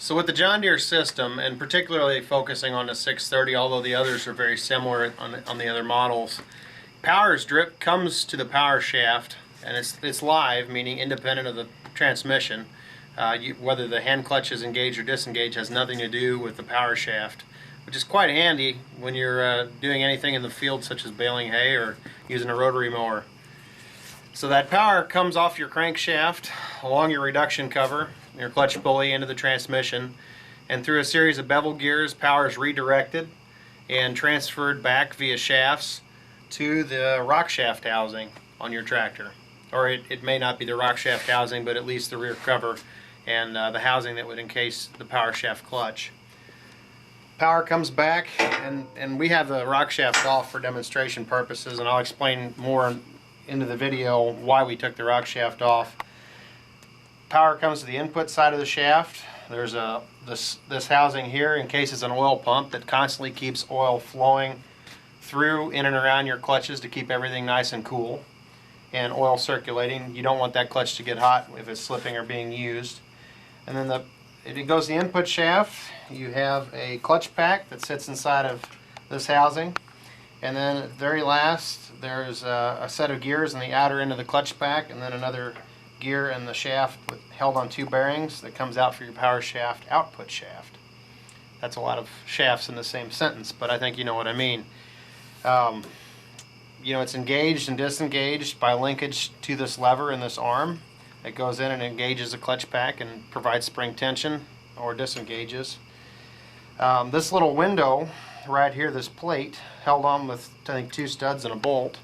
So with the John Deere system, and particularly focusing on the 630, although the others are very similar on the other models, power's drip comes to the power shaft, and it's live, meaning independent of the transmission. Whether the hand clutch is engaged or disengaged has nothing to do with the power shaft, which is quite handy when you're doing anything in the field such as baling hay or using a rotary mower. So that power comes off your crankshaft along your reduction cover, your clutch pulley into the transmission, and through a series of bevel gears, power is redirected and transferred back via shafts to the rock shaft housing on your tractor. Or it may not be the rock shaft housing, but at least the rear cover and the housing that would encase the power shaft clutch. Power comes back, and we have the rock shaft off for demonstration purposes, and I'll explain more into the video why we took the rock shaft off. Power comes to the input side of the shaft. There's this housing here encases an oil pump that constantly keeps oil flowing through in and around your clutches to keep everything nice and cool and oil circulating. You don't want that clutch to get hot if it's slipping or being used. And then it goes to the input shaft. You have a clutch pack that sits inside of this housing, and then at the very last there's a set of gears in the outer end of the clutch pack, and then another gear in the shaft held on two bearings that comes out for your power shaft output shaft. That's a lot of shafts in the same sentence, but I think you know what I mean. It's engaged and disengaged by linkage to this lever in this arm. It goes in and engages the clutch pack and provides spring tension or disengages. This little window right here, this plate held on with I think 2 studs and a bolt,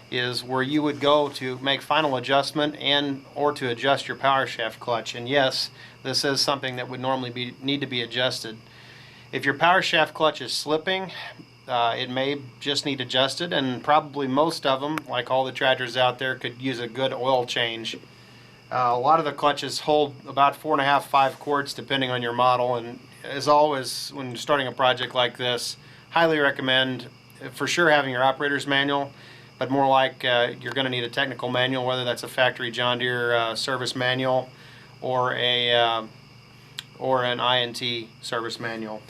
is where you would go to make final adjustment and or to adjust your power shaft clutch. And yes, this is something that would normally need to be adjusted. If your power shaft clutch is slipping, it may just need adjusted, and probably most of them, like all the tractors out there, could use a good oil change. A lot of the clutches hold about 4.5–5 quarts depending on your model, and as always when starting a project like this, highly recommend for sure having your operator's manual, but more like you're going to need a technical manual, whether that's a factory John Deere service manual or an INT service manual.